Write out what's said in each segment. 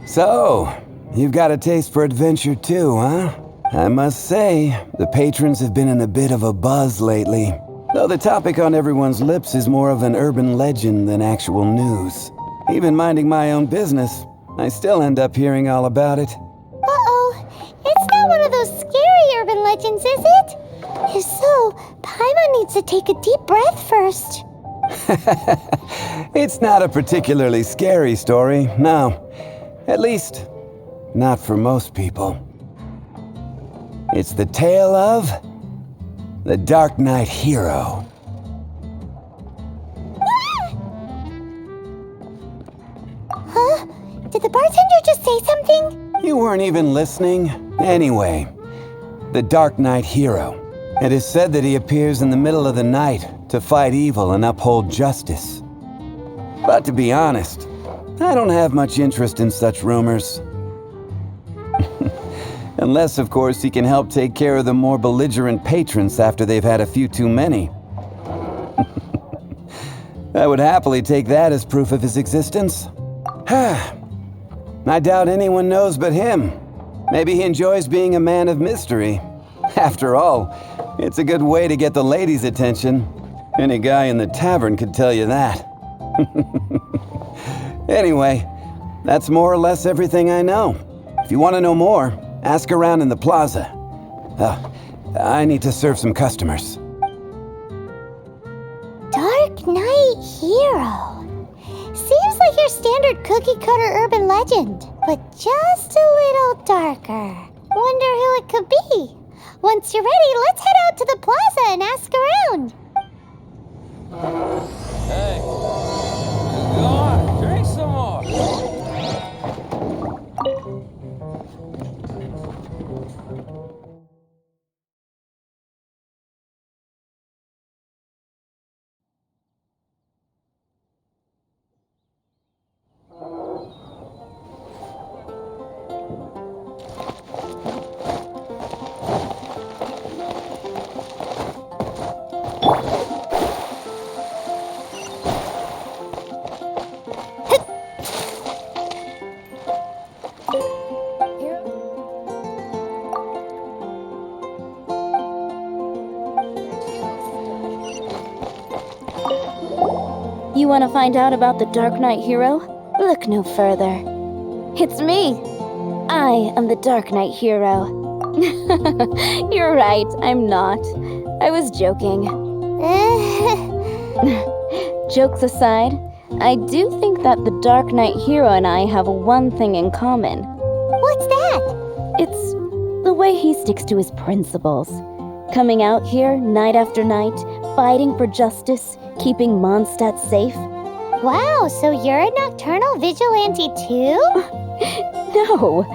So, you've got a taste for adventure too, huh? I must say, the patrons have been in a bit of a buzz lately. Though the topic on everyone's lips is more of an urban legend than actual news. Even minding my own business, I still end up hearing all about it. Uh-oh, it's not one of those scary urban legends, is it? If so, Paimon needs to take a deep breath first. It's not a particularly scary story, no. At least, not for most people. It's the tale of the Darknight hero. Huh? Did the bartender just say something? You weren't even listening? Anyway, the Darknight hero. It is said that he appears in the middle of the night to fight evil and uphold justice. But to be honest, I don't have much interest in such rumors. Unless, of course, he can help take care of the more belligerent patrons after they've had a few too many. I would happily take that as proof of his existence. I doubt anyone knows but him. Maybe he enjoys being a man of mystery. After all, it's a good way to get the ladies' attention. Any guy in the tavern could tell you that. Anyway, that's more or less everything I know. If you want to know more, ask around in the plaza. I need to serve some customers. Darknight hero. Seems like your standard cookie-cutter urban legend, but just a little darker. Wonder who it could be. Once you're ready, let's head out to the plaza and ask around. Hey, go on, drink some more. You want to find out about the Darknight hero? Look no further. It's me! I am the Darknight hero. You're right, I'm not. I was joking. Jokes aside, I do think that the Darknight hero and I have one thing in common. What's that? It's the way he sticks to his principles. Coming out here night after night, fighting for justice, keeping Mondstadt safe. Wow, so you're a nocturnal vigilante too? No,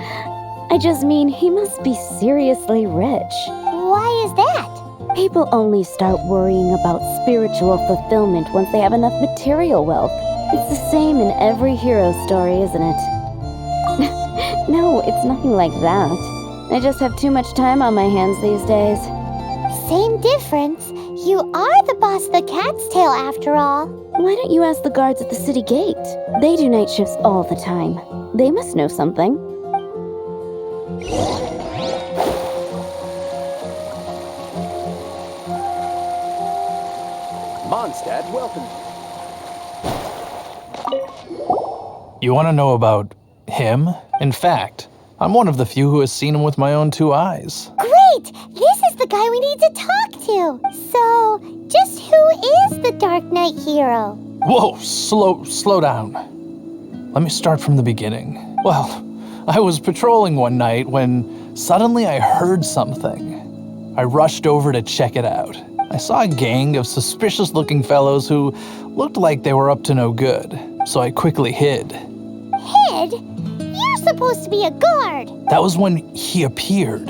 I just mean he must be seriously rich. Why is that? People only start worrying about spiritual fulfillment once they have enough material wealth. It's the same in every hero story, isn't it? No, it's nothing like that. I just have too much time on my hands these days. Same difference. You are the boss of the Cat's Tail after all. Why don't you ask the guards at the city gate? They do night shifts all the time. They must know something. Mondstadt, welcome. You want to know about him? In fact, I'm one of the few who has seen him with my own two eyes. Great! This is the guy we need to talk to. So, just who is the Darknight hero? Whoa, slow down. Let me start from the beginning. Well, I was patrolling one night when suddenly I heard something. I rushed over to check it out. I saw a gang of suspicious-looking fellows who looked like they were up to no good, so I quickly hid. Hid? You're supposed to be a guard. That was when he appeared.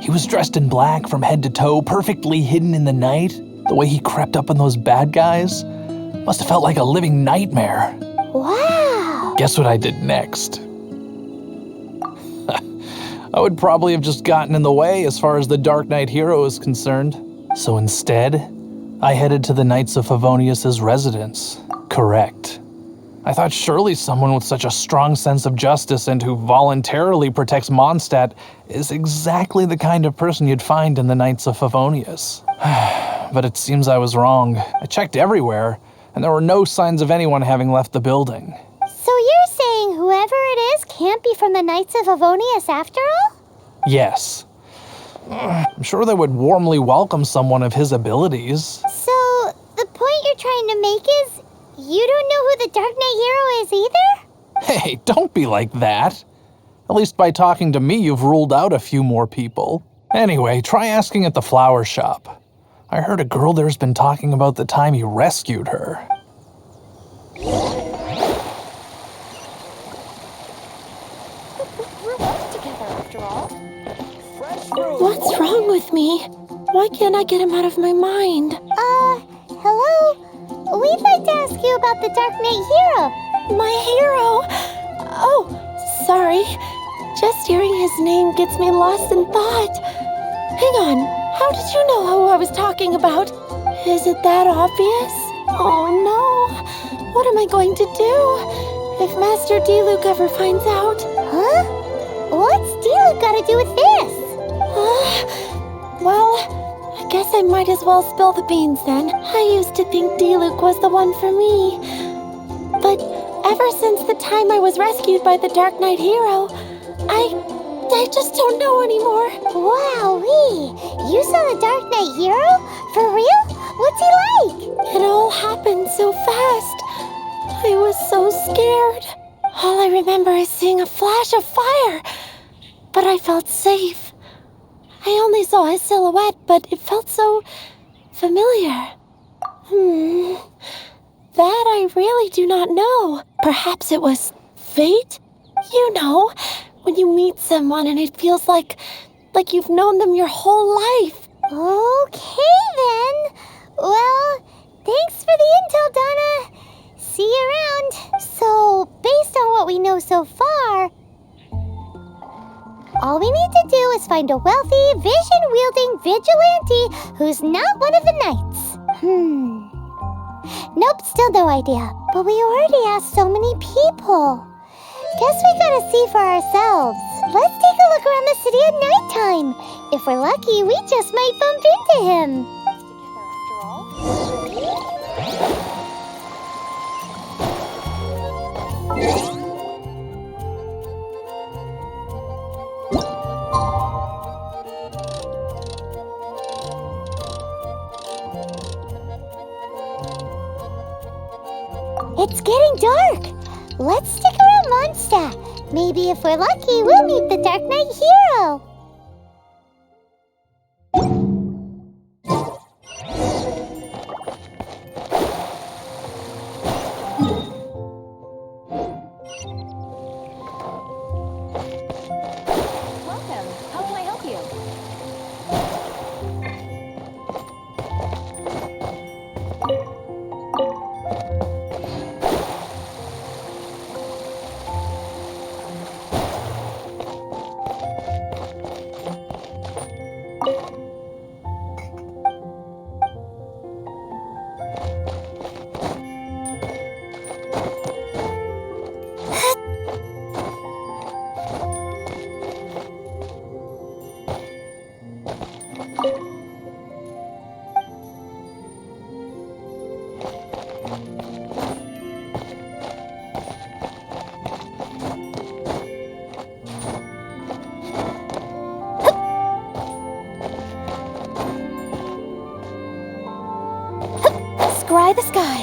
He was dressed in black from head to toe, perfectly hidden in the night. The way he crept up on those bad guys must have felt like a living nightmare. Wow. Guess what I did next? I would probably have just gotten in the way as far as the Darknight hero is concerned. So instead, I headed to the Knights of Favonius' residence. Correct. I thought surely someone with such a strong sense of justice and who voluntarily protects Mondstadt is exactly the kind of person you'd find in the Knights of Favonius. But it seems I was wrong. I checked everywhere, and there were no signs of anyone having left the building. So you're saying whoever it is can't be from the Knights of Favonius after all? Yes. I'm sure they would warmly welcome someone of his abilities. So the point you're trying to make is you don't know who the Dark Knight hero is either? Hey, don't be like that. At least by talking to me, you've ruled out a few more people. Anyway, try asking at the flower shop. I heard a girl there's been talking about the time you rescued her. What's wrong with me? Why can't I get him out of my mind? Hello? We'd like to ask you about the Dark Knight hero. My hero? Oh, sorry. Just hearing his name gets me lost in thought. Hang on, how did you know who I was talking about? Is it that obvious? Oh no, what am I going to do if Master Diluc ever finds out? Huh? What's Diluc got to do with this? Well, I guess I might as well spill the beans then. I used to think Diluc was the one for me. But ever since the time I was rescued by the Dark Knight hero, I just don't know anymore. Wowee! You saw the Dark Knight hero? For real? What's he like? It all happened so fast. I was so scared. All I remember is seeing a flash of fire. But I felt safe. I only saw his silhouette, but it felt so familiar. That I really do not know. Perhaps it was fate? You know, when you meet someone and it feels like you've known them your whole life. Okay then. Well, thanks for the intel, Donna. See you around. So, based on what we know so far, all we need to do is find a wealthy, vision-wielding vigilante who's not one of the knights. Nope, still no idea. But we already asked so many people. Guess we gotta see for ourselves. Let's take a look around the city at nighttime. If we're lucky, we just might bump into him. It's getting dark. Let's stick around Mondstadt. Maybe if we're lucky, we'll meet the Dark Knight hero. Welcome. How can I help you? Scry the sky.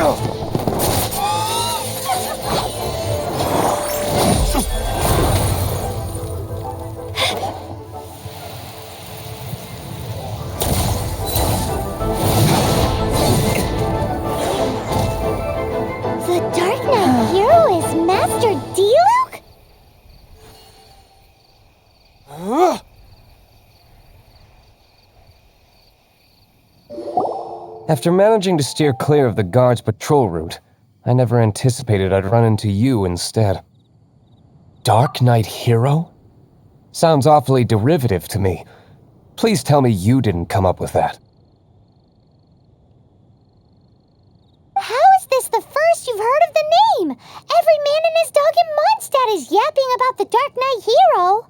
The Darknight hero is Master Diluc? After managing to steer clear of the guard's patrol route, I never anticipated I'd run into you instead. Darknight hero? Sounds awfully derivative to me. Please tell me you didn't come up with that. How is this the first you've heard of the name? Every man and his dog in Mondstadt is yapping about the Darknight hero.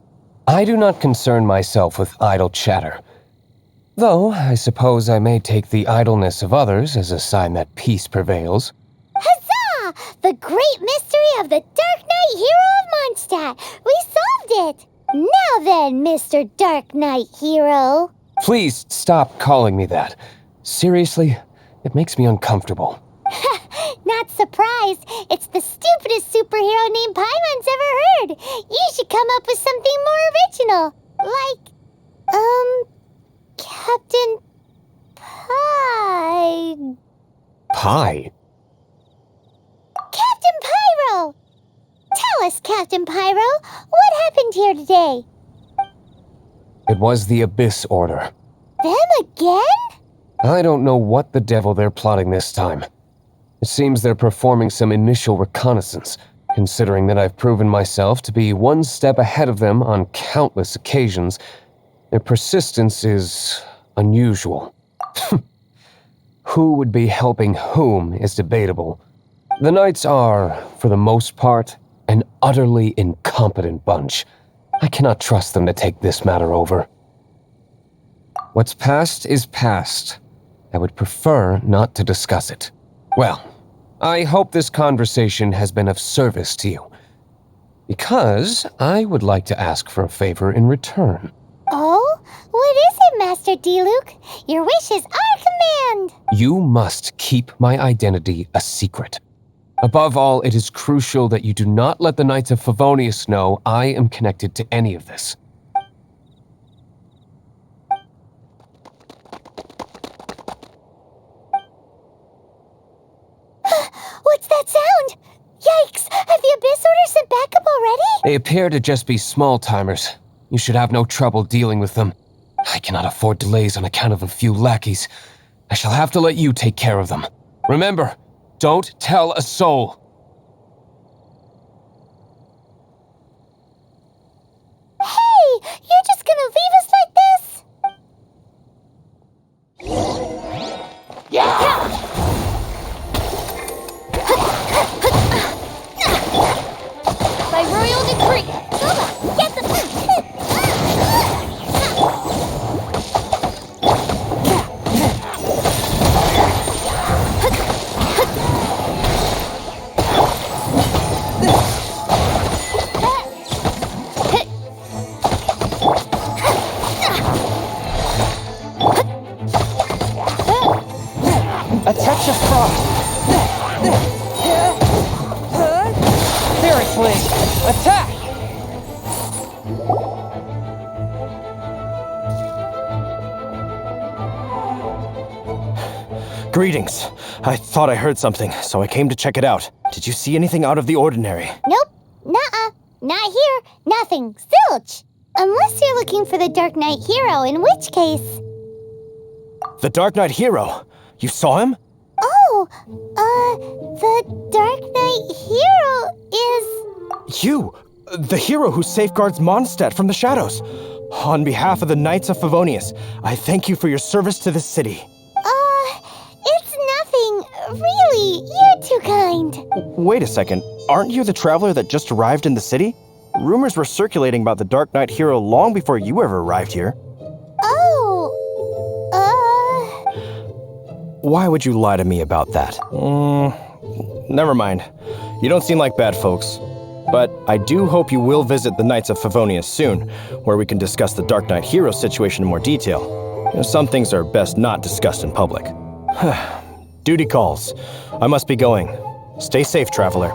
I do not concern myself with idle chatter. Though, I suppose I may take the idleness of others as a sign that peace prevails. Huzzah! The great mystery of the Darknight hero of Mondstadt. We solved it! Now then, Mr. Darknight hero. Please stop calling me that. Seriously, it makes me uncomfortable. Not surprised. It's the stupidest superhero name Paimon's ever heard. You should come up with something more original. Like, Captain Pie. Pie? Captain Pyro! Tell us, Captain Pyro, what happened here today? It was the Abyss Order. Them again? I don't know what the devil they're plotting this time. It seems they're performing some initial reconnaissance, considering that I've proven myself to be one step ahead of them on countless occasions. Their persistence is unusual. Who would be helping whom is debatable. The Knights are, for the most part, an utterly incompetent bunch. I cannot trust them to take this matter over. What's past is past. I would prefer not to discuss it. Well, I hope this conversation has been of service to you, because I would like to ask for a favor in return. Oh? What is it, Master Diluc? Your wish is our command! You must keep my identity a secret. Above all, it is crucial that you do not let the Knights of Favonius know I am connected to any of this. What's that sound? Yikes! Have the Abyss Order sent backup already? They appear to just be small-timers. You should have no trouble dealing with them. I cannot afford delays on account of a few lackeys. I shall have to let you take care of them. Remember, don't tell a soul. Hey! You're just gonna leave us like this? By royal decree. Get the... A touch of frost. Seriously, attack! Greetings. I thought I heard something, so I came to check it out. Did you see anything out of the ordinary? Nope. Nuh-uh. Not here. Nothing. Zilch. Unless you're looking for the Darknight hero, in which case... The Darknight hero? You saw him? Oh, the Darknight hero is... You! The hero who safeguards Mondstadt from the shadows. On behalf of the Knights of Favonius, I thank you for your service to this city. It's nothing. Really, you're too kind. Wait a second. Aren't you the traveler that just arrived in the city? Rumors were circulating about the Darknight hero long before you ever arrived here. Oh, Why would you lie to me about that? Never mind. You don't seem like bad folks. But I do hope you will visit the Knights of Favonius soon, where we can discuss the Darknight hero situation in more detail. Some things are best not discussed in public. Duty calls. I must be going. Stay safe, traveler.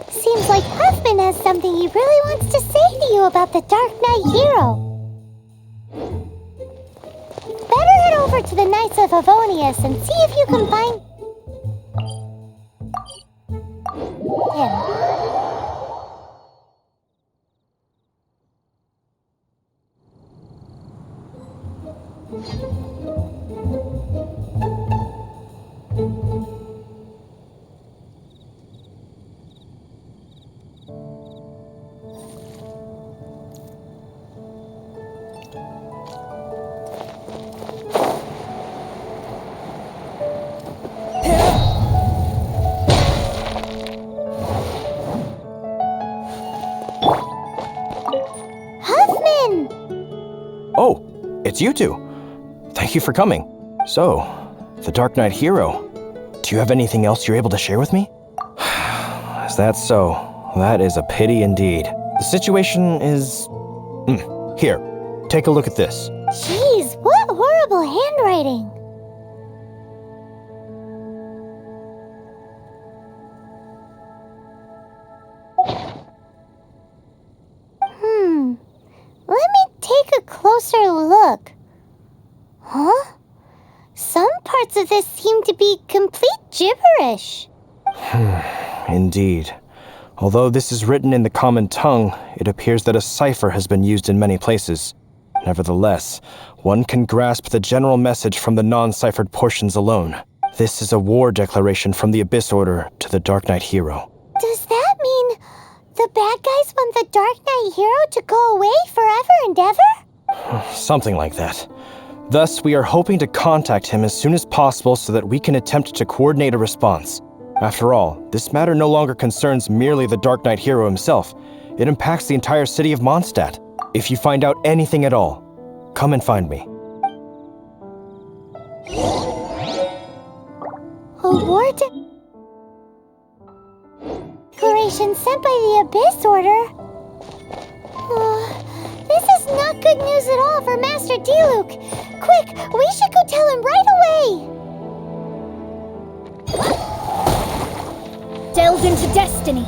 Seems like Huffman has something he really wants to say to you about the Darknight hero. Better head over to the Knights of Avonius and see if you can find him. Oh, it's you two. Thank you for coming. So, the Darknight hero. Do you have anything else you're able to share with me? Is that so? That is a pity indeed. The situation is... Here, take a look at this. Jeez, what horrible handwriting. Let me take a closer look. Huh? Some parts of this seem to be complete gibberish. Indeed. Although this is written in the common tongue, it appears that a cipher has been used in many places. Nevertheless, one can grasp the general message from the non-ciphered portions alone. This is a war declaration from the Abyss Order to the Darknight hero. Does that mean the bad guys want the Darknight hero to go away forever and ever? Something like that. Thus, we are hoping to contact him as soon as possible so that we can attempt to coordinate a response. After all, this matter no longer concerns merely the Darknight hero himself. It impacts the entire city of Mondstadt. If you find out anything at all, come and find me. A war declaration sent by the Abyss Order? This is not good news at all for Master Diluc. Quick, we should go tell him right away! Delve into destiny.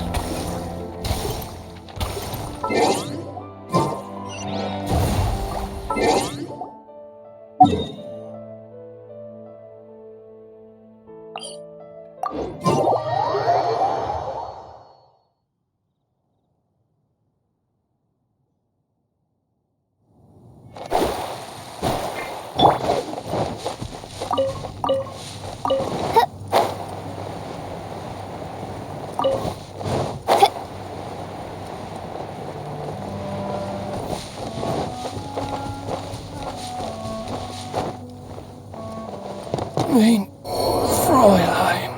Mein Fräulein.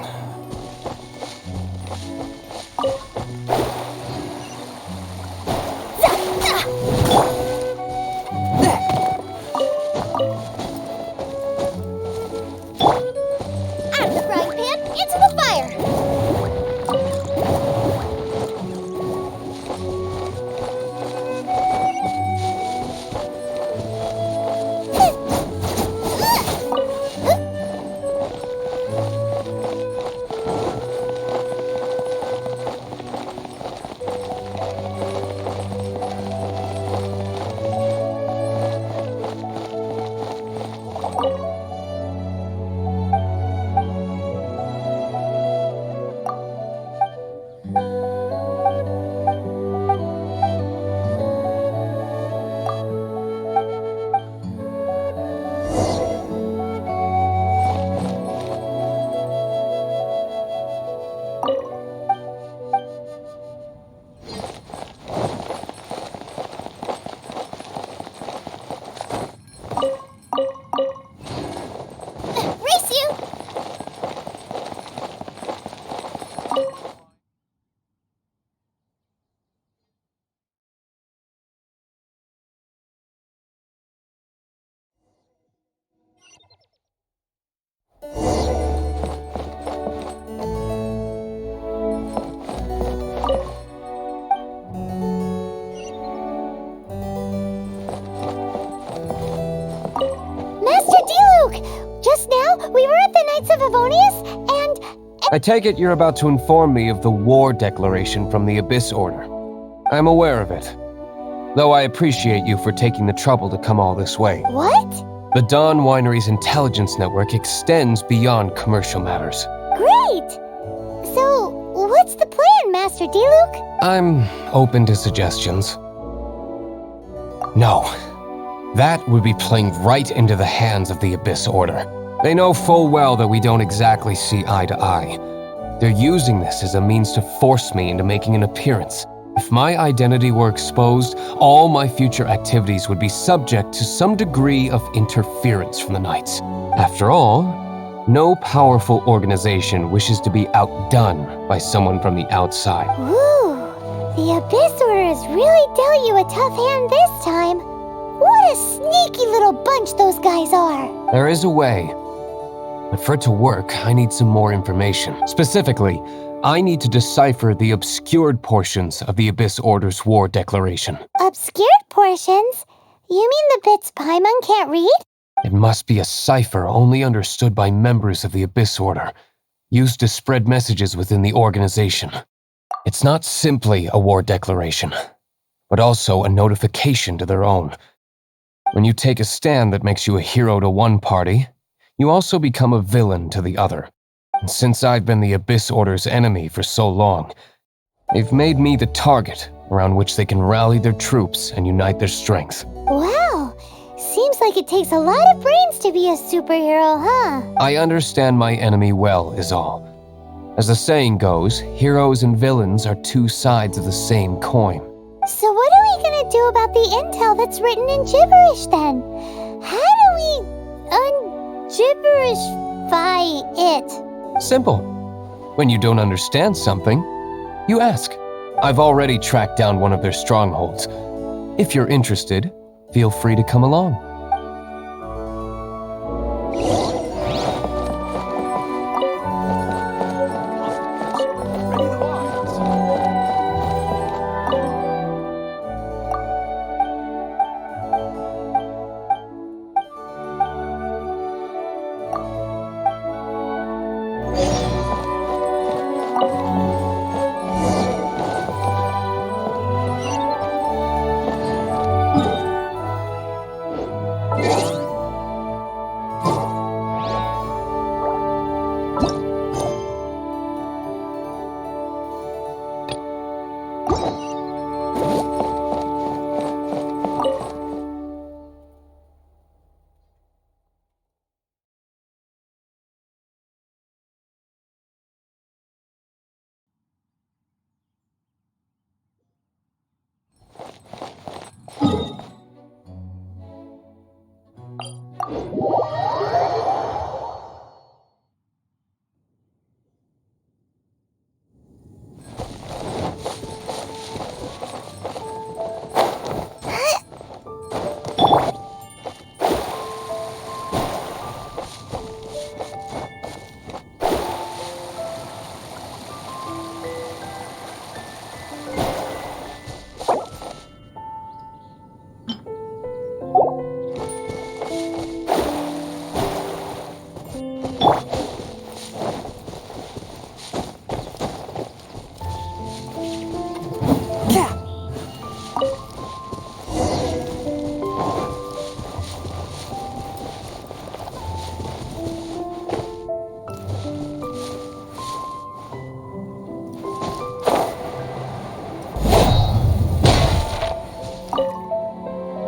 Out of the frying pan, into the fire! Well, we were at the Knights of Avonius, and I take it you're about to inform me of the war declaration from the Abyss Order. I'm aware of it, though I appreciate you for taking the trouble to come all this way. what? The Dawn Winery's intelligence network extends beyond commercial matters. Great! So, what's the plan, Master Diluc? I'm open to suggestions. No. That would be playing right into the hands of the Abyss Order. They know full well that we don't exactly see eye to eye. They're using this as a means to force me into making an appearance. If my identity were exposed, all my future activities would be subject to some degree of interference from the Knights. After all, no powerful organization wishes to be outdone by someone from the outside. Ooh, the Abyss Order has really dealt you a tough hand this time. What a sneaky little bunch those guys are. There is a way. But for it to work, I need some more information. Specifically, I need to decipher the obscured portions of the Abyss Order's war declaration. Obscured portions? You mean the bits Paimon can't read? It must be a cipher only understood by members of the Abyss Order, used to spread messages within the organization. It's not simply a war declaration, but also a notification to their own. When you take a stand that makes you a hero to one party, you also become a villain to the other. And since I've been the Abyss Order's enemy for so long, they've made me the target around which they can rally their troops and unite their strength. Wow, seems like it takes a lot of brains to be a superhero, huh? I understand my enemy well, is all. As the saying goes, heroes and villains are two sides of the same coin. So what are we gonna do about the intel that's written in gibberish then? How do we un-gibberishify it? Simple. When you don't understand something, you ask. I've already tracked down one of their strongholds. If you're interested, feel free to come along.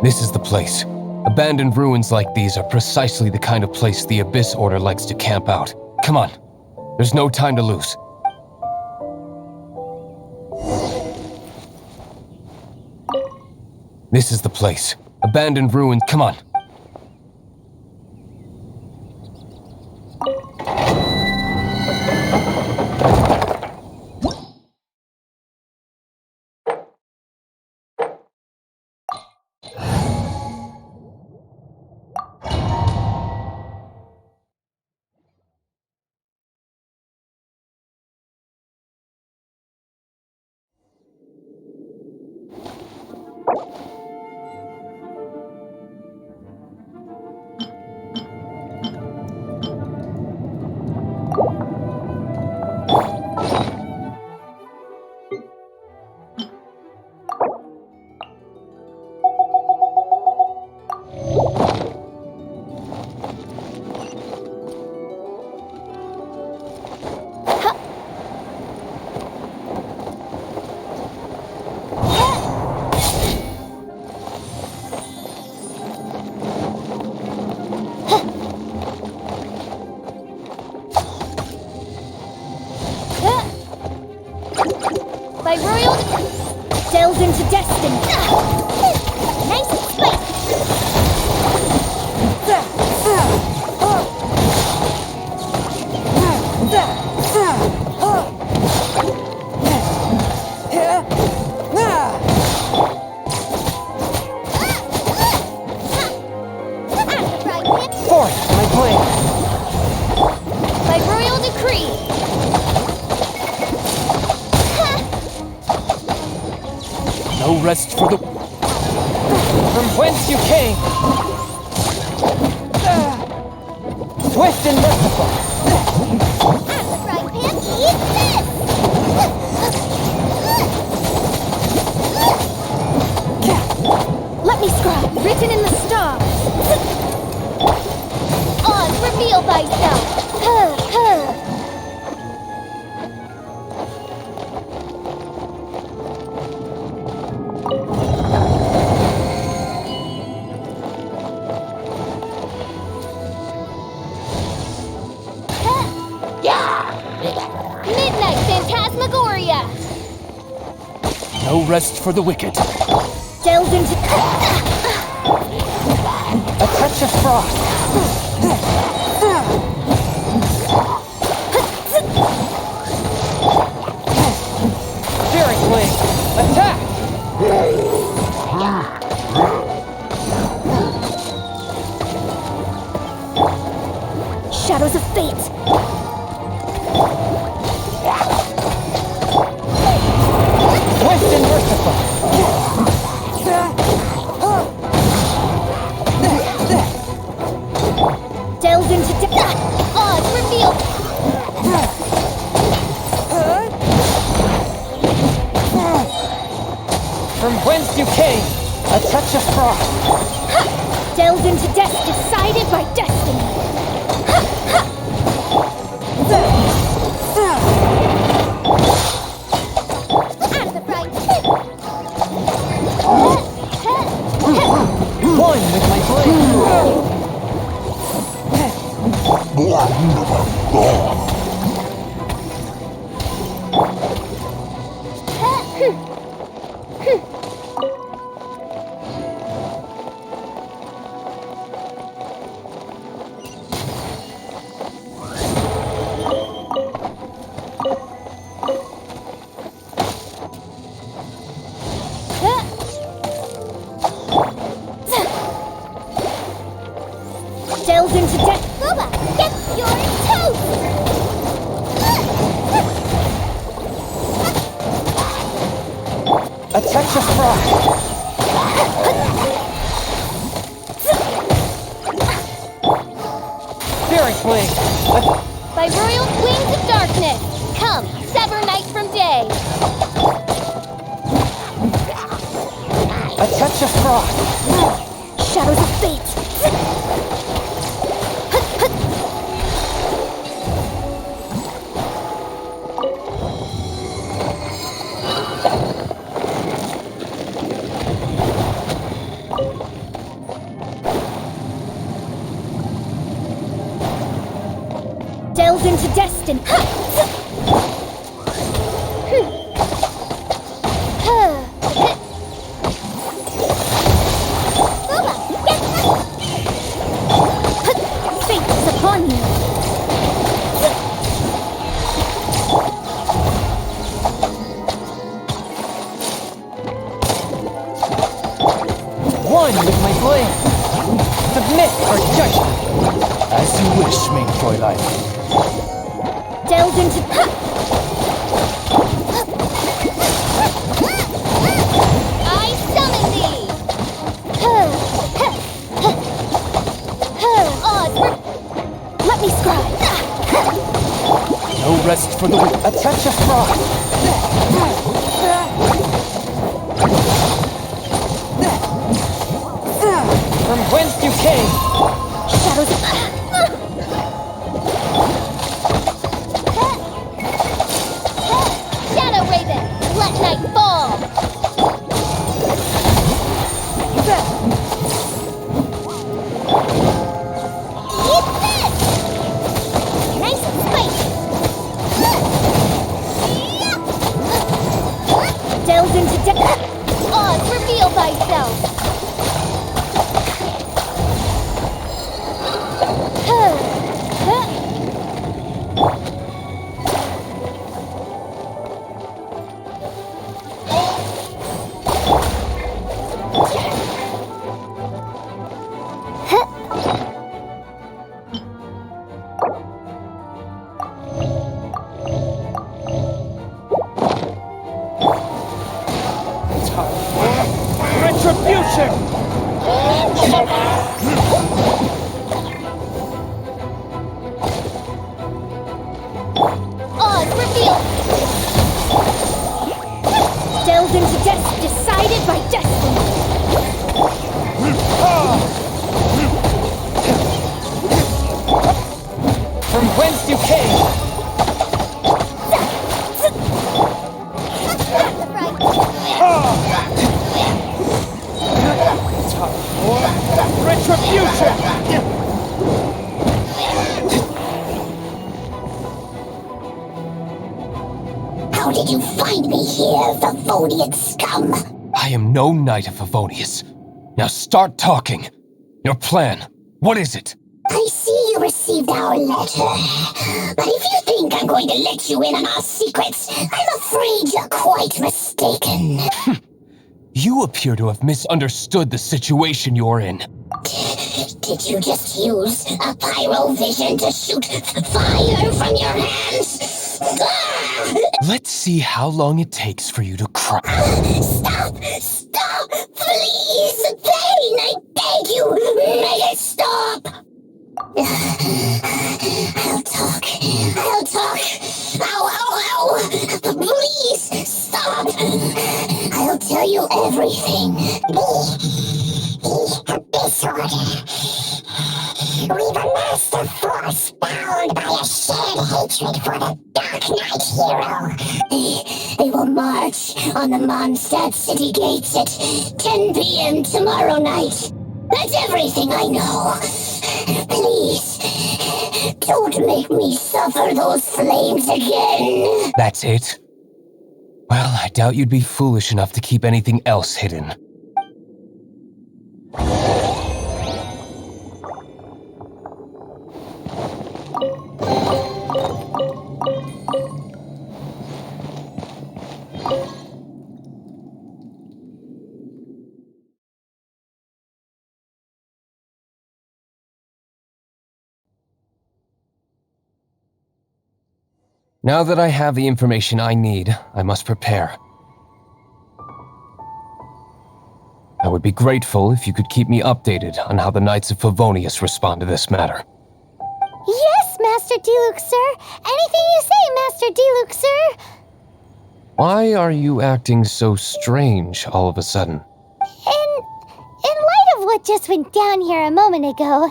This is the place. Abandoned ruins like these are precisely the kind of place the Abyss Order likes to camp out. Come on. There's no time to lose. This is the place. Abandoned ruins. Come on. destiny. Nice and spicy. Forth, my blade. By royal decree. No rest for the... From whence you came. Swift and merciful. At the frying pan, eat this! Let me scribe, written in the stars. On, reveal thyself. Midnight Phantasmagoria! No rest for the wicked. Delve into... A touch of frost. Steering wing. Attack! Shadows of fate! Swift and merciful. Delve into... Odds revealed! From whence you came. A touch of frost. Delve into death decided by destiny! Out of the frying pan! One with my blade. Delve into death. Booba, get your toast! A touch of frost. Spirit wing. By royal wings of darkness, come, sever night from day. A touch of frost. Shadows of fate. Delve into destiny. Fate is upon you. One with my blade. Submit our judgment. As you wish, main Fräulein. Delve into... I summon thee! Odds for... Let me scribe. No rest for the wicked. A touch of frost. From whence you came. Shadows of... Shadow Raven, let night fall! Eat this! Nice and spicy! Delve into depth. Odds best you can! Time for retribution! How did you find me here, Favonian scum? I am no Knight of Favonius. Now start talking. Your plan, what is it? I see you received our letter. But if you think I'm going to let you in on our secrets, I'm afraid you're quite mistaken. You appear to have misunderstood the situation you're in. Did you just use a pyrovision to shoot fire from your hands? Ah! Let's see how long it takes for you to cry. Stop! Stop! Please! Pain! I beg you! Make it stop! I'll talk. I'll talk. Ow, ow, ow! Please, stop! I'll tell you everything. The Abyss Order. We've amassed a force bound by a shared hatred for the Darknight hero. They will march on the Mondstadt city gates at 10 p.m. tomorrow night. That's everything I know. Please, don't make me suffer those flames again. That's it? Well, I doubt you'd be foolish enough to keep anything else hidden. Now that I have the information I need, I must prepare. I would be grateful if you could keep me updated on how the Knights of Favonius respond to this matter. Yes, Master Diluc, sir. Anything you say, Master Diluc, sir. Why are you acting so strange all of a sudden? In light of what just went down here a moment ago,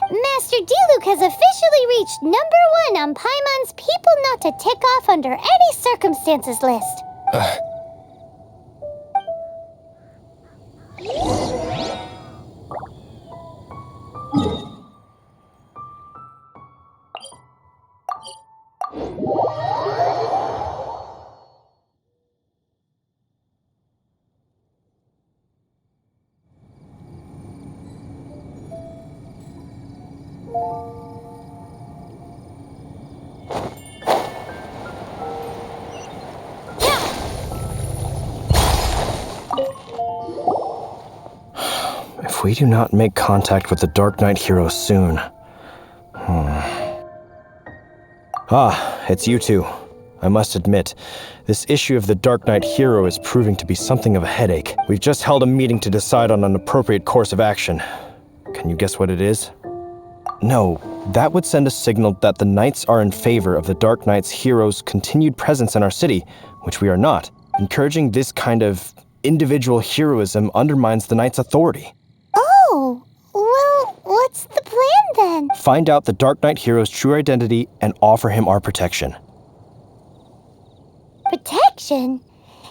Master Diluc has officially reached #1 on Paimon's People Not to Tick Off Under Any Circumstances list. If we do not make contact with the Darknight hero soon... Ah, it's you two. I must admit, this issue of the Darknight hero is proving to be something of a headache. We've just held a meeting to decide on an appropriate course of action. Can you guess what it is? No, that would send a signal that the Knights are in favor of the Darknight's hero's continued presence in our city, which we are not. Encouraging this kind of individual heroism undermines the Knights' authority. Oh, well, what's the plan then? Find out the Darknight hero's true identity and offer him our protection. Protection?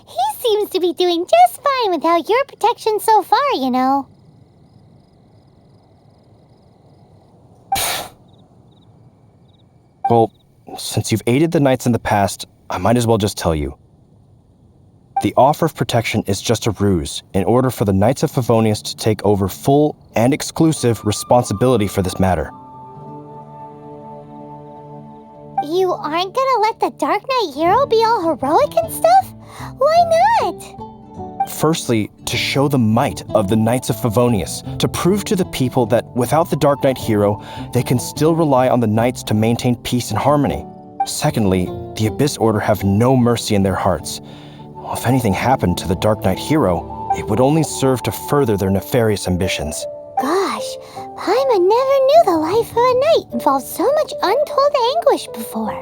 He seems to be doing just fine without your protection so far, you know. Well, since you've aided the Knights in the past, I might as well just tell you. The offer of protection is just a ruse in order for the Knights of Favonius to take over full and exclusive responsibility for this matter. You aren't gonna let the Darknight hero be all heroic and stuff? Why not? Firstly, to show the might of the Knights of Favonius, to prove to the people that without the Darknight hero, they can still rely on the Knights to maintain peace and harmony. Secondly, the Abyss Order have no mercy in their hearts. If anything happened to the Darknight hero, it would only serve to further their nefarious ambitions. Gosh, Paimon never knew the life of a knight involved so much untold anguish before.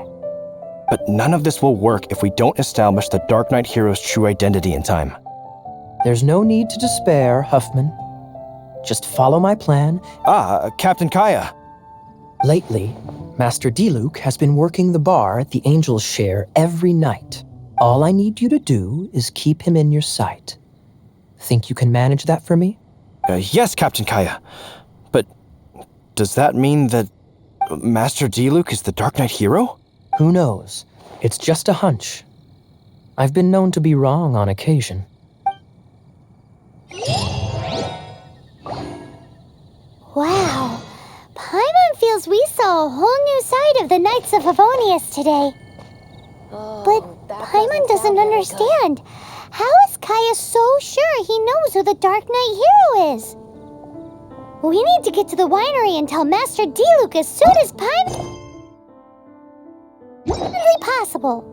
But none of this will work if we don't establish the Darknight hero's true identity in time. There's no need to despair, Huffman. Just follow my plan. Captain Kaya. Lately, Master Diluc has been working the bar at the Angel's Share every night. All I need you to do is keep him in your sight. Think you can manage that for me? Yes, Captain Kaya. But does that mean that Master Diluc is the Darknight hero? Who knows? It's just a hunch. I've been known to be wrong on occasion. Wow. Paimon feels we saw a whole new side of the Knights of Favonius today. But Paimon doesn't understand. How is Kaya so sure he knows who the Darknight hero is? We need to get to the winery and tell Master Diluc as soon as possible.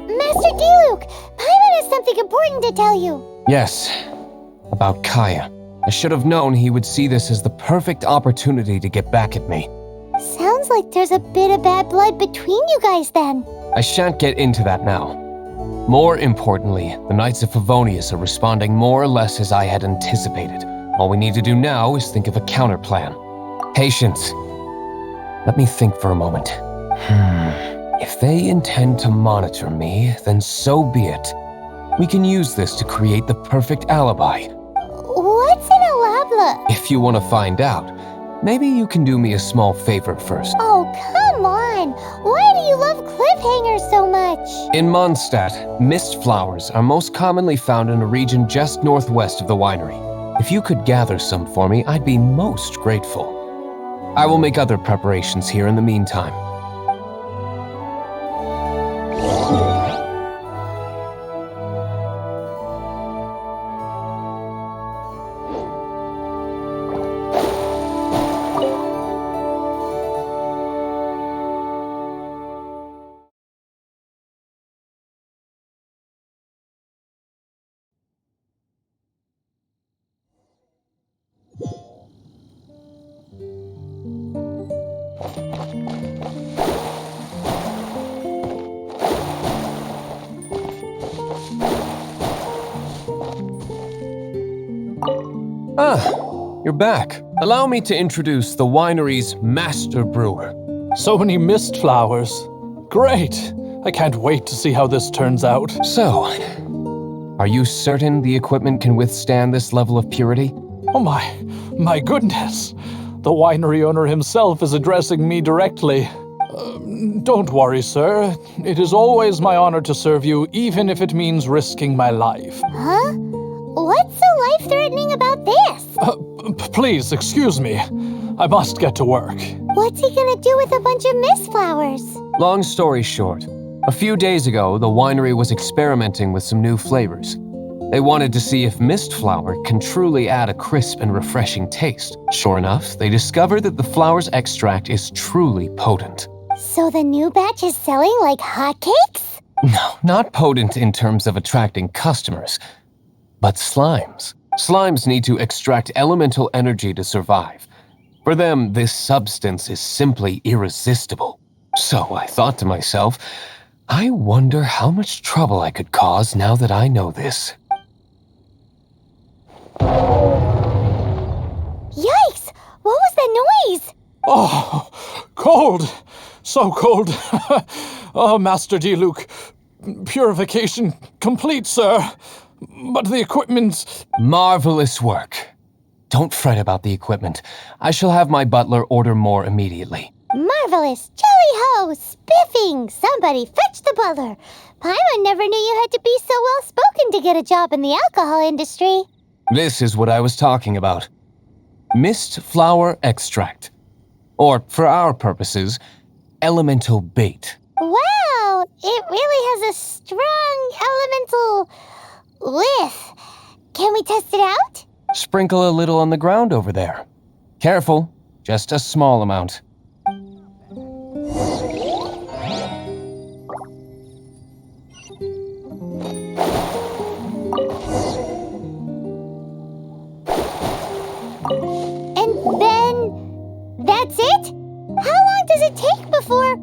Master Diluc, Paimon has something important to tell you. Yes, about Kaya. I should have known he would see this as the perfect opportunity to get back at me. Sounds like there's a bit of bad blood between you guys then. I shan't get into that now. More importantly, the Knights of Favonius are responding more or less as I had anticipated. All we need to do now is think of a counterplan. Patience. Let me think for a moment. If they intend to monitor me, then so be it. We can use this to create the perfect alibi. What's an alabla? If you want to find out, maybe you can do me a small favor first. Oh, come on. Why do you love cliffhangers so much? In Mondstadt, mist flowers are most commonly found in a region just northwest of the winery. If you could gather some for me, I'd be most grateful. I will make other preparations here in the meantime. You're back. Allow me to introduce the winery's master brewer. So many mist flowers. Great! I can't wait to see how this turns out. So, are you certain the equipment can withstand this level of purity? Oh my goodness! The winery owner himself is addressing me directly. Don't worry, sir. It is always my honor to serve you, even if it means risking my life. Huh? What's so life-threatening about this? Please, excuse me. I must get to work. What's he gonna do with a bunch of mist flowers? Long story short, a few days ago, the winery was experimenting with some new flavors. They wanted to see if mist flower can truly add a crisp and refreshing taste. Sure enough, they discovered that the flower's extract is truly potent. So the new batch is selling like hotcakes? No, not potent in terms of attracting customers, but slimes. Slimes need to extract elemental energy to survive. For them, this substance is simply irresistible. So I thought to myself, I wonder how much trouble I could cause now that I know this. Yikes! What was that noise? Oh, cold! so cold. Oh, Master Diluc. Purification complete, sir. But the equipment... Marvelous work. Don't fret about the equipment. I shall have my butler order more immediately. Marvelous! Jolly-ho! Spiffing! Somebody fetch the butler! Paimon never knew you had to be so well-spoken to get a job in the alcohol industry. This is what I was talking about. Mist flower extract. Or, for our purposes, elemental bait. Wow! It really has a strong elemental whiff. Can we test it out? Sprinkle a little on the ground over there. Careful, just a small amount. And then... that's it? How long does it take before...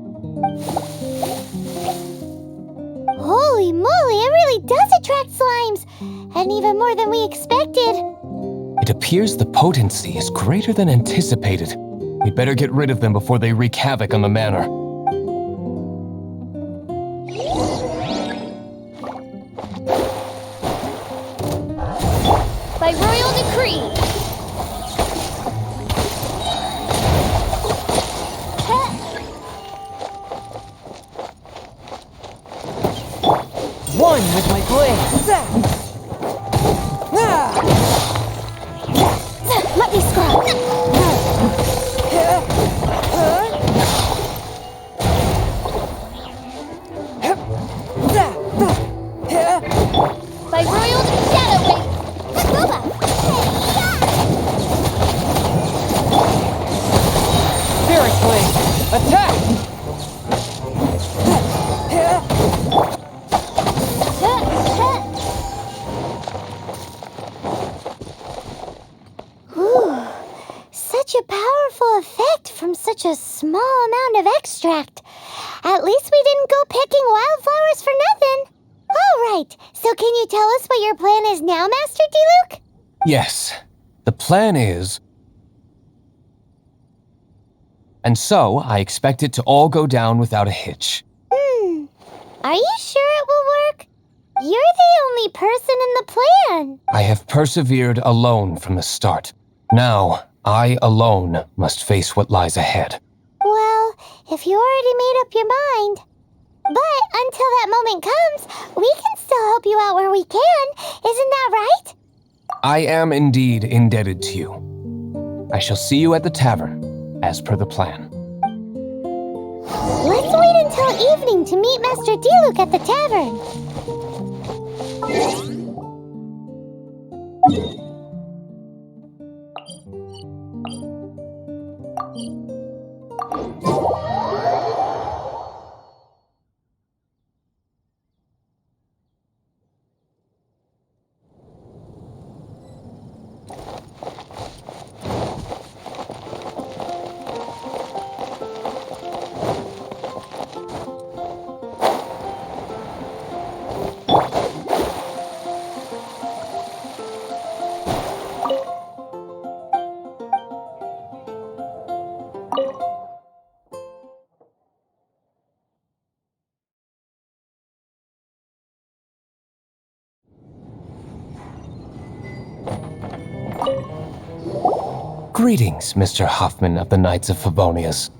Holy moly, it really does attract slimes! And even more than we expected. It appears the potency is greater than anticipated. We'd better get rid of them before they wreak havoc on the manor. By royal decree. One with my blade. Let me scrub. By royal shadow wave. Spirit blade. Attack! Such a powerful effect from such a small amount of extract. At least we didn't go picking wildflowers for nothing. All right, so can you tell us what your plan is now, Master Diluc? Yes, the plan is... And so, I expect it to all go down without a hitch. Are you sure it will work? You're the only person in the plan. I have persevered alone from the start. Now, I alone must face what lies ahead. Well, if you already made up your mind. But until that moment comes, we can still help you out where we can. Isn't that right? I am indeed indebted to you. I shall see you at the tavern, as per the plan. Let's wait until evening to meet Master Diluc at the tavern. Greetings, Mr. Huffman of the Knights of Favonius.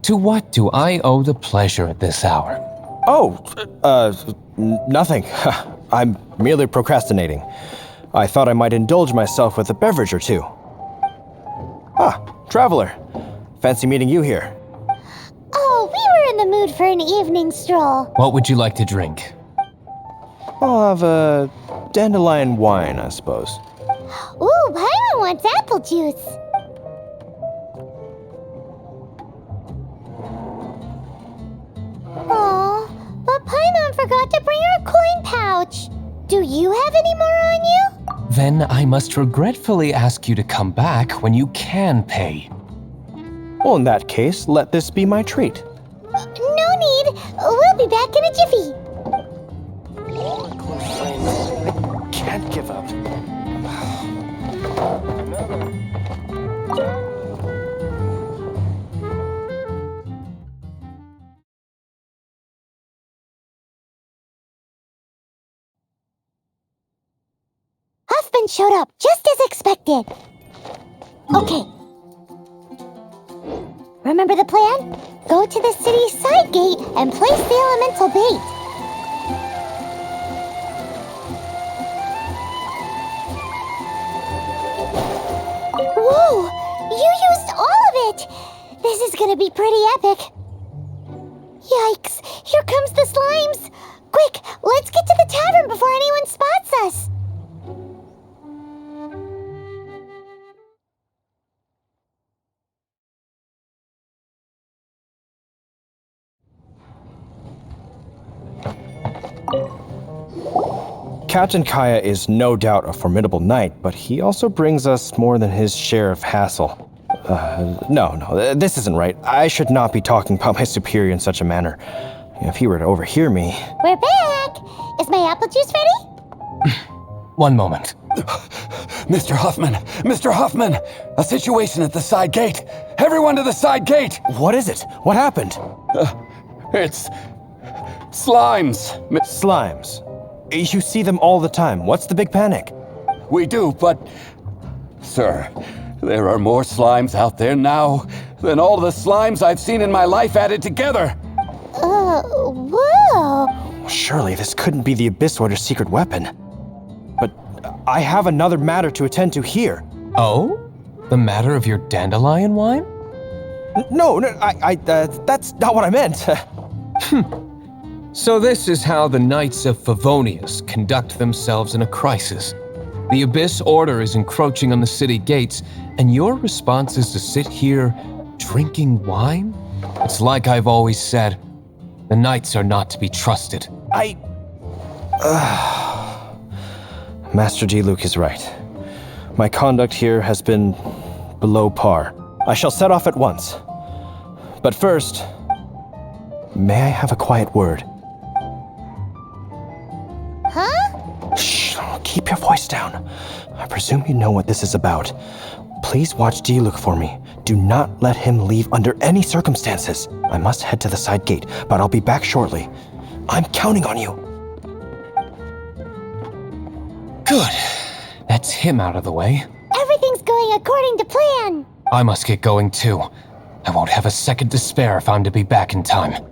To what do I owe the pleasure at this hour? Oh, nothing. I'm merely procrastinating. I thought I might indulge myself with a beverage or two. Ah, traveler. Fancy meeting you here. Oh, we were in the mood for an evening stroll. What would you like to drink? I'll have a dandelion wine, I suppose. Ooh, Paimon wants apple juice. Aw, but Paimon forgot to bring her coin pouch. Do you have any more on you? Then I must regretfully ask you to come back when you can pay. Well, in that case, let this be my treat. No need. We'll be back in a jiffy. I can't give up. Genshin showed up, just as expected. Okay. Remember the plan? Go to the city's side gate and place the elemental bait. Whoa! You used all of it! This is gonna be pretty epic. Yikes! Here comes the slimes! Quick, let's get to the tavern before anyone spots us! Captain Kaya is no doubt a formidable knight, but he also brings us more than his share of hassle. No, this isn't right. I should not be talking about my superior in such a manner. If he were to overhear me... We're back! Is my apple juice ready? One moment. Mr. Huffman! Mr. Huffman! A situation at the side gate! Everyone to the side gate! What is it? What happened? It's... slimes! Slimes. You see them all the time. What's the big panic? We do, but... Sir, there are more slimes out there now than all the slimes I've seen in my life added together! Whoa! Surely this couldn't be the Abyss Order's secret weapon. But I have another matter to attend to here. Oh? The matter of your dandelion wine? No, that's not what I meant. So this is how the Knights of Favonius conduct themselves in a crisis. The Abyss Order is encroaching on the city gates, and your response is to sit here drinking wine? It's like I've always said, the Knights are not to be trusted. Master Diluc is right. My conduct here has been below par. I shall set off at once. But first, may I have a quiet word? Huh? Shh, keep your voice down. I presume you know what this is about. Please watch Diluc for me. Do not let him leave under any circumstances. I must head to the side gate, but I'll be back shortly. I'm counting on you. Good. That's him out of the way. Everything's going according to plan. I must get going too. I won't have a second to spare if I'm to be back in time.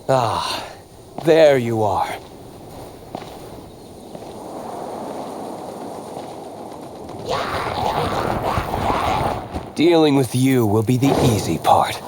Ah, there you are. Dealing with you will be the easy part.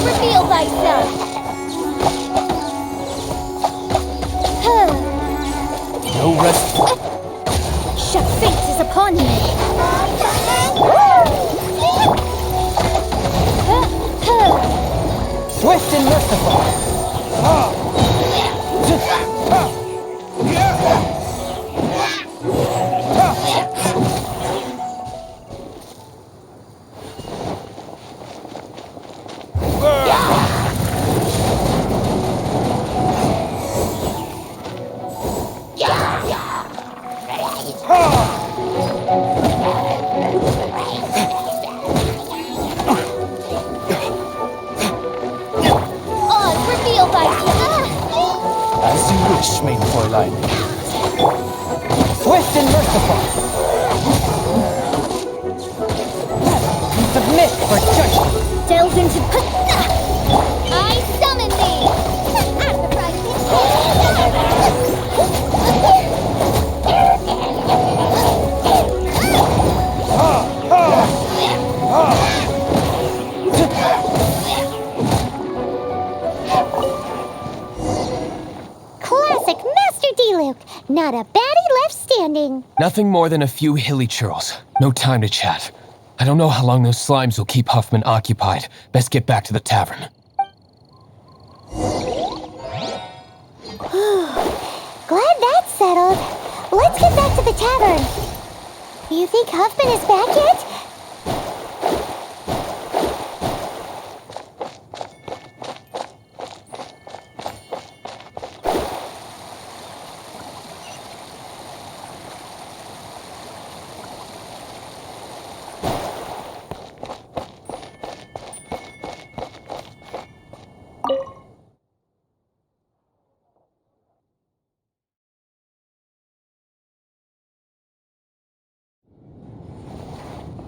Reveal thyself! No rest. Shut fate is upon you! Swift and merciful. Rasch, mein Fräulein. Swift and merciful. Submit for judgment. Delve into I summon thee! Out of the frying Classic Master Diluc! Not a baddie left standing. Nothing more than a few hilly churls. No time to chat. I don't know how long those slimes will keep Huffman occupied. Best get back to the tavern. Glad that's settled. Let's get back to the tavern. You think Huffman is back yet?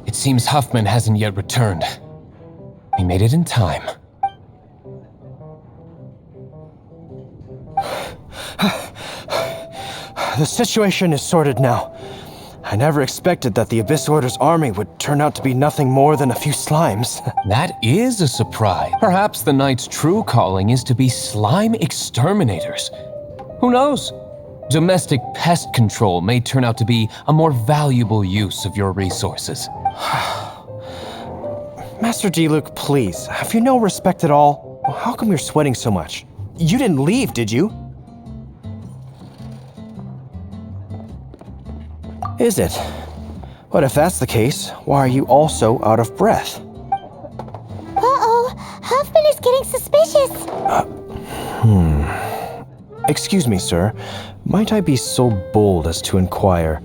It seems Huffman hasn't yet returned. We made it in time. The situation is sorted now. I never expected that the Abyss Order's army would turn out to be nothing more than a few slimes. That is a surprise. Perhaps the Knight's true calling is to be slime exterminators. Who knows? Domestic pest control may turn out to be a more valuable use of your resources. Master Diluc, please, have you no respect at all? How come you're sweating so much? You didn't leave, did you? Is it? But if that's the case, why are you also out of breath? Uh-oh, Huffman is getting suspicious. Excuse me, sir. Might I be so bold as to inquire,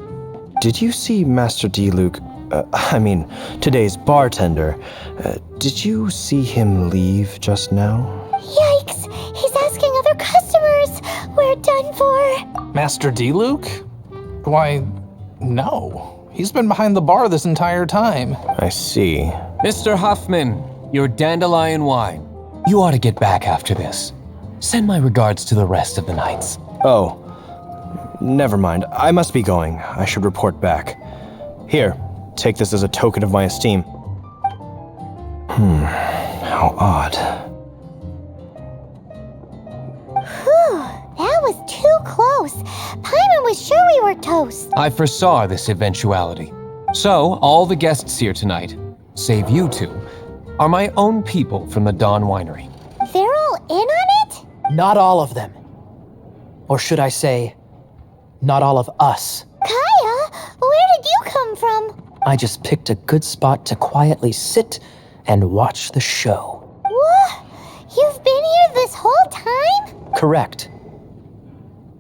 did you see Master Diluc, today's bartender, did you see him leave just now? Yikes, he's asking other customers. We're done for. Master Diluc? Why, no. He's been behind the bar this entire time. I see. Mr. Huffman, your dandelion wine. You ought to get back after this. Send my regards to the rest of the knights. Oh, never mind. I must be going. I should report back. Here, take this as a token of my esteem. How odd. Whew, that was too close. Paimon was sure we were toast. I foresaw this eventuality. So, all the guests here tonight, save you two, are my own people from the Dawn Winery. They're all in on it? Not all of them. Or should I say, not all of us. Kaya, where did you come from? I just picked a good spot to quietly sit and watch the show. What? You've been here this whole time? Correct.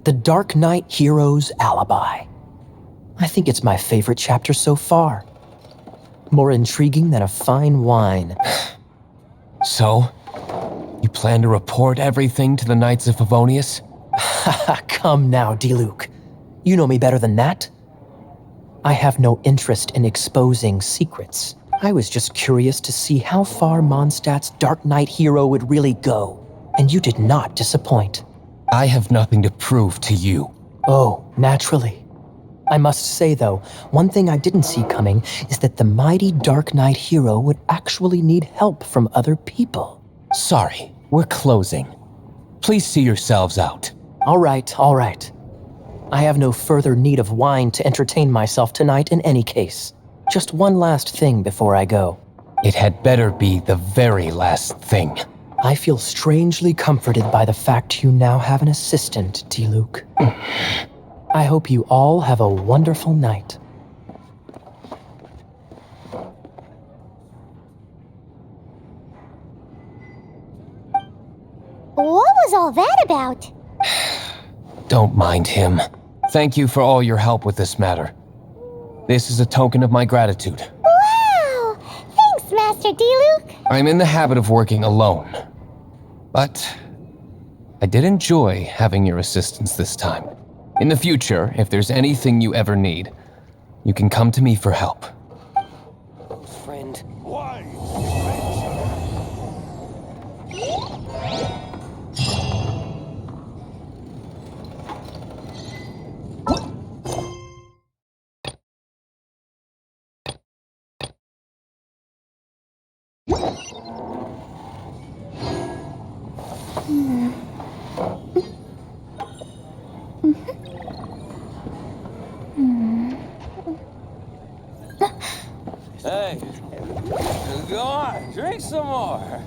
The Darknight hero's alibi. I think it's my favorite chapter so far. More intriguing than a fine wine. So, you plan to report everything to the Knights of Favonius? Come now, Diluc. You know me better than that. I have no interest in exposing secrets. I was just curious to see how far Mondstadt's Darknight hero would really go. And you did not disappoint. I have nothing to prove to you. Oh, naturally. I must say, though, one thing I didn't see coming is that the mighty Darknight hero would actually need help from other people. Sorry, we're closing. Please see yourselves out. All right. I have no further need of wine to entertain myself tonight in any case. Just one last thing before I go. It had better be the very last thing. I feel strangely comforted by the fact you now have an assistant, Diluc. I hope you all have a wonderful night. What was all that about? Don't mind him. Thank you for all your help with this matter. This is a token of my gratitude. Wow! Thanks, Master Diluc. I'm in the habit of working alone. But I did enjoy having your assistance this time. In the future, if there's anything you ever need, you can come to me for help. Friend. Hey, go on, drink some more.